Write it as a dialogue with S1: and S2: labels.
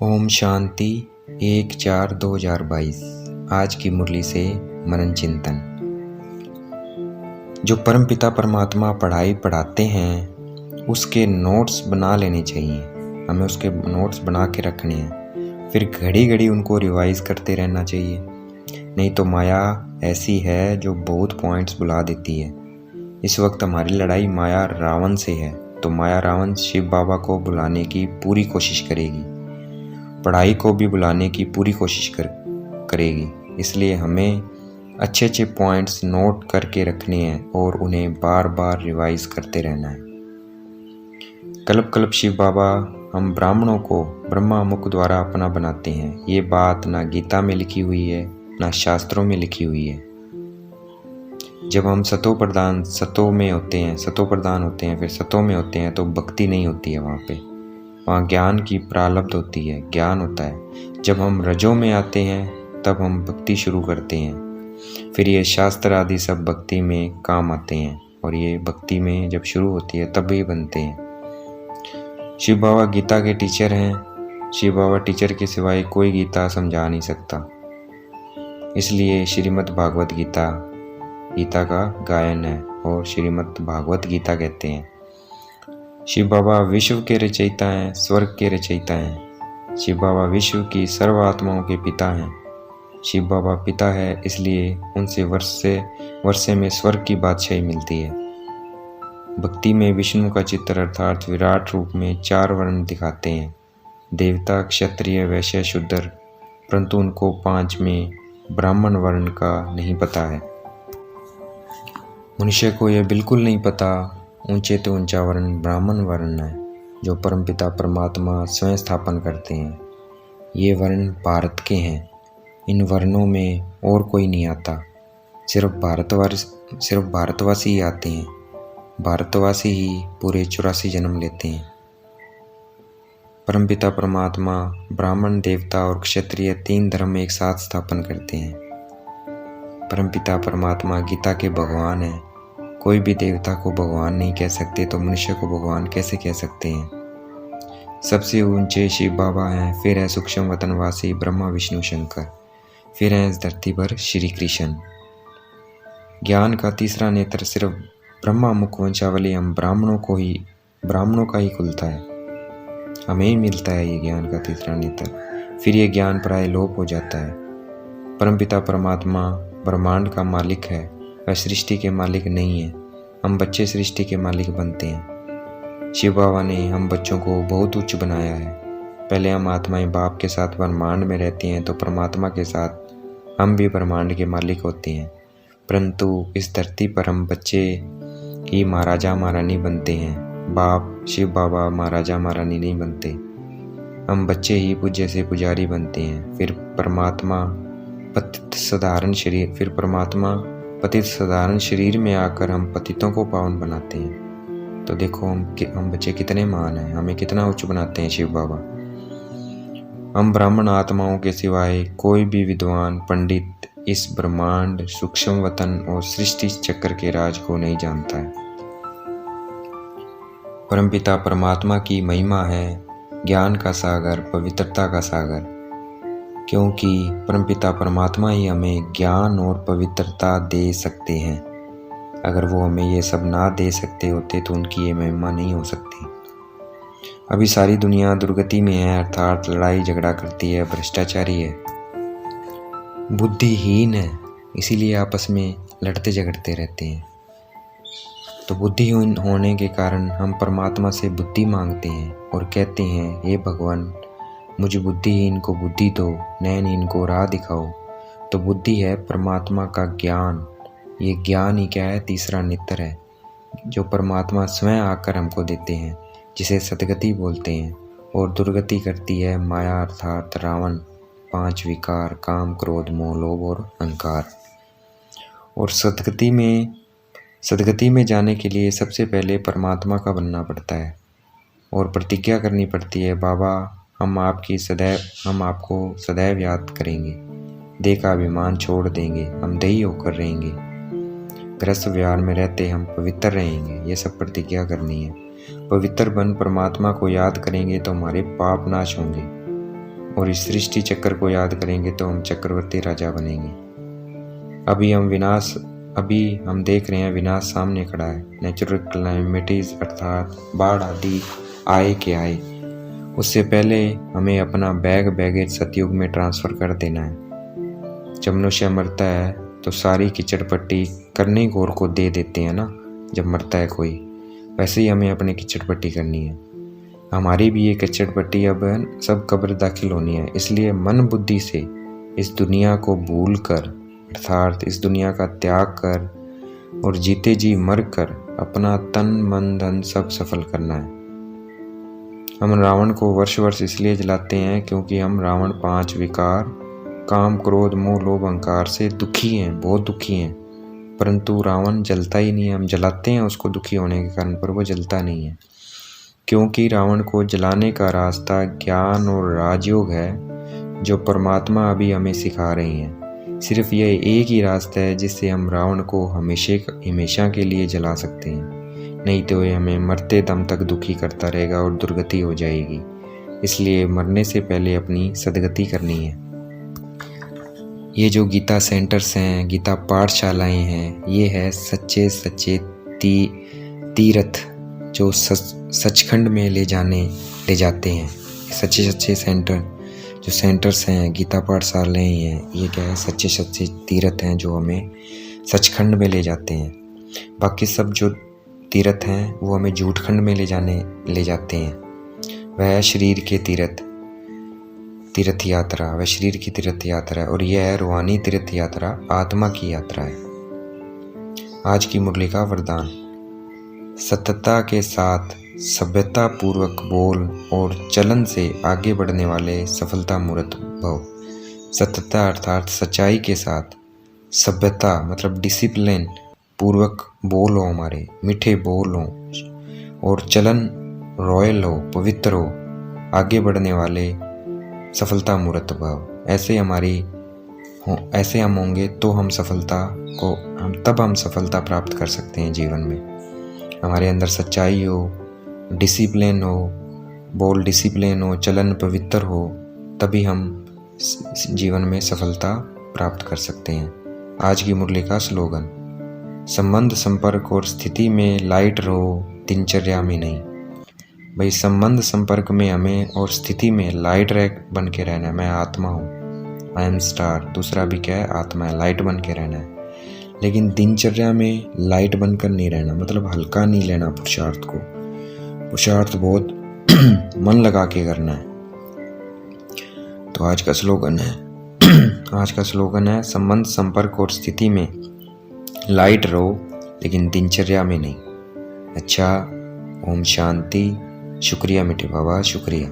S1: ओम शांति 1/4/2022। आज की मुरली से मनन चिंतन। जो परमपिता परमात्मा पढ़ाई पढ़ाते हैं उसके नोट्स बना लेने चाहिए। हमें उसके नोट्स बना के रखने हैं, फिर घड़ी घड़ी उनको रिवाइज करते रहना चाहिए। नहीं तो माया ऐसी है जो बहुत पॉइंट्स बुला देती है। इस वक्त हमारी लड़ाई माया रावण से है, तो माया रावण शिव बाबा को बुलाने की पूरी कोशिश करेगी, पढ़ाई को भी बुलाने की पूरी कोशिश करेगी। इसलिए हमें अच्छे अच्छे पॉइंट्स नोट करके रखने हैं और उन्हें बार बार रिवाइज करते रहना है। कल्प कल्प शिव बाबा हम ब्राह्मणों को ब्रह्मा मुख द्वारा अपना बनाते हैं। ये बात ना गीता में लिखी हुई है ना शास्त्रों में लिखी हुई है। जब हम सतो प्रधान होते हैं फिर सतो में होते हैं तो भक्ति नहीं होती है। वहाँ ज्ञान की प्रारब्ध होती है, ज्ञान होता है। जब हम रजों में आते हैं तब हम भक्ति शुरू करते हैं। फिर ये शास्त्र आदि सब भक्ति में काम आते हैं और ये भक्ति में जब शुरू होती है तब ही बनते हैं। शिव बाबा गीता के टीचर हैं। शिव बाबा टीचर के सिवाय कोई गीता समझा नहीं सकता। इसलिए श्रीमद् भागवत गीता का गायन है और श्रीमद् भागवत गीता कहते हैं। शिव बाबा विश्व के रचयिता हैं, स्वर्ग के रचयिता हैं। शिव बाबा विश्व की सर्व आत्माओं के पिता हैं। शिव बाबा पिता है, इसलिए उनसे वर्षे में स्वर्ग की बादशाही मिलती है। भक्ति में विष्णु का चित्र अर्थात विराट रूप में 4 वर्ण दिखाते हैं, देवता, क्षत्रिय, वैश्य, शूद्र, परंतु उनको 5 में ब्राह्मण वर्ण का नहीं पता है। मनुष्य को यह बिल्कुल नहीं पता ऊंचे तो ऊंचा वर्ण ब्राह्मण वर्ण है, जो परमपिता परमात्मा स्वयं स्थापन करते हैं। ये वर्ण भारत के हैं। इन वर्णों में और कोई नहीं आता, सिर्फ भारतवासी ही आते हैं। भारतवासी ही पूरे 84 जन्म लेते हैं। परमपिता परमात्मा ब्राह्मण, देवता और क्षत्रिय 3 धर्म एक साथ स्थापन करते हैं। परमपिता परमात्मा गीता के भगवान हैं। कोई भी देवता को भगवान नहीं कह सकते, तो मनुष्य को भगवान कैसे कह सकते हैं। सबसे ऊंचे शिव बाबा हैं, फिर है सूक्ष्म वतनवासी ब्रह्मा विष्णु शंकर, फिर है इस धरती पर श्री कृष्ण। ज्ञान का तीसरा नेत्र सिर्फ ब्रह्मा मुख वंशावली हम ब्राह्मणों का ही खुलता है। हमें ही मिलता है ये ज्ञान का तीसरा नेत्र। फिर ये ज्ञान प्राय लोप हो जाता है। परमपिता परमात्मा ब्रह्मांड का मालिक है, वह सृष्टि के मालिक नहीं है। हम बच्चे सृष्टि के मालिक बनते हैं। शिव बाबा ने हम बच्चों को बहुत उच्च बनाया है। पहले हम आत्माएं बाप के साथ ब्रह्मांड में रहती हैं, तो परमात्मा के साथ हम भी ब्रह्मांड के मालिक होते हैं। परंतु इस धरती पर हम बच्चे ही महाराजा महारानी बनते हैं। बाप शिव बाबा महाराजा महारानी नहीं बनते। हम बच्चे ही पूज्य से पुजारी बनते हैं। फिर परमात्मा पतित साधारण शरीर में आकर हम पतितों को पावन बनाते हैं। तो देखो हम बच्चे कितने महान हैं, हमें कितना उच्च बनाते हैं शिव बाबा। हम ब्राह्मण आत्माओं के सिवाय कोई भी विद्वान पंडित इस ब्रह्मांड, सूक्ष्म वतन और सृष्टि चक्र के राज को नहीं जानता है। परमपिता परमात्मा की महिमा है ज्ञान का सागर, पवित्रता का सागर, क्योंकि परमपिता परमात्मा ही हमें ज्ञान और पवित्रता दे सकते हैं। अगर वो हमें ये सब ना दे सकते होते तो उनकी ये महिमा नहीं हो सकती। अभी सारी दुनिया दुर्गति में है, अर्थात लड़ाई झगड़ा करती है, भ्रष्टाचारी है, बुद्धिहीन है, इसीलिए आपस में लड़ते झगड़ते रहते हैं। तो बुद्धिहीन होने के कारण हम परमात्मा से बुद्धि मांगते हैं और कहते हैं, हे भगवान मुझे बुद्धिहीन को बुद्धि दो, नयनहीन को राह दिखाओ। तो बुद्धि है परमात्मा का ज्ञान। ये ज्ञान ही क्या है? तीसरा नेत्र है, जो परमात्मा स्वयं आकर हमको देते हैं, जिसे सदगति बोलते हैं। और दुर्गति करती है माया अर्थात रावण, 5 विकार, काम, क्रोध, मोह, लोभ और अहंकार। और सदगति में जाने के लिए सबसे पहले परमात्मा का बनना पड़ता है और प्रतिज्ञा करनी पड़ती है, बाबा हम आपको सदैव याद करेंगे, देह का अभिमान छोड़ देंगे, हम दही होकर रहेंगे, गृहस्थ व्यवहार में रहते हम पवित्र रहेंगे। ये सब प्रतिज्ञा करनी है। पवित्र बन परमात्मा को याद करेंगे तो हमारे पाप नाश होंगे। और इस सृष्टि चक्र को याद करेंगे तो हम चक्रवर्ती राजा बनेंगे। अभी हम देख रहे हैं विनाश सामने खड़ा है। नेचुरल कैलेमिटीज अर्थात बाढ़ आदि आए के आए, उससे पहले हमें अपना बैगेज सतयुग में ट्रांसफ़र कर देना है। जब मनुष्य मरता है तो सारी कीचड़ पट्टी करनी घोर को दे देते हैं ना, जब मरता है कोई, वैसे ही हमें अपनी कीचड़ पट्टी करनी है। हमारी भी ये कीचड़ पट्टी अब सब कब्र दाखिल होनी है। इसलिए मन बुद्धि से इस दुनिया को भूल कर अर्थात इस दुनिया का त्याग कर और जीते जी मर कर अपना तन मन धन सब सफल करना है। हम रावण को वर्ष इसलिए जलाते हैं क्योंकि हम रावण 5 विकार काम क्रोध मोह लोभ अहंकार से दुखी हैं, बहुत दुखी हैं। परंतु रावण जलता ही नहीं है। हम जलाते हैं उसको दुखी होने के कारण, पर वो जलता नहीं है, क्योंकि रावण को जलाने का रास्ता ज्ञान और राजयोग है जो परमात्मा अभी हमें सिखा रही हैं। सिर्फ यह एक ही रास्ता है जिससे हम रावण को हमेशा के लिए जला सकते हैं, नहीं तो ये हमें मरते दम तक दुखी करता रहेगा और दुर्गति हो जाएगी। इसलिए मरने से पहले अपनी सदगति करनी है। ये जो गीता सेंटर्स हैं, गीता पाठशालाएं हैं, ये है सच्चे तीर्थ जो सचखंड में ले जाते हैं। सच्चे सेंटर्स हैं, गीता पाठशालाएं हैं, ये क्या है, सच्चे तीर्थ हैं जो हमें सचखंड में ले जाते हैं। बाकी सब जो तीर्थ हैं वो हमें झूठखंड में ले जाते हैं। वह शरीर के तीर्थ यात्रा, वह शरीर की तीर्थ यात्रा है, और यह है रूहानी तीर्थ यात्रा, आत्मा की यात्रा है। आज की मुरली का वरदान: सतता के साथ सभ्यता पूर्वक बोल और चलन से आगे बढ़ने वाले सफलता मूर्त भव। सतता अर्थात सच्चाई के साथ, सभ्यता मतलब डिसिप्लिन पूर्वक बोल हो, हमारे मीठे बोल हो, और चलन रॉयल हो, पवित्र हो, आगे बढ़ने वाले सफलता मूर्त भव। ऐसे हम होंगे तो हम सफलता प्राप्त कर सकते हैं जीवन में। हमारे अंदर सच्चाई हो, डिसिप्लिन हो, बोल डिसिप्लिन हो, चलन पवित्र हो, तभी हम जीवन में सफलता प्राप्त कर सकते हैं। आज की मुरली का स्लोगन: संबंध संपर्क और स्थिति में लाइट रहो, दिनचर्या में नहीं। भाई संबंध संपर्क में हमें और स्थिति में लाइट बन के रहना है। मैं आत्मा हूँ, आई एम स्टार। दूसरा भी क्या है, आत्मा है, लाइट बन के रहना है। लेकिन दिनचर्या में लाइट बनकर नहीं रहना, मतलब हल्का नहीं लेना पुरुषार्थ बहुत मन लगा के करना है। तो आज का स्लोगन है संबंध संपर्क और स्थिति में लाइट रहो, लेकिन दिनचर्या में नहीं। अच्छा, ओम शांति। शुक्रिया मीठे बाबा, शुक्रिया।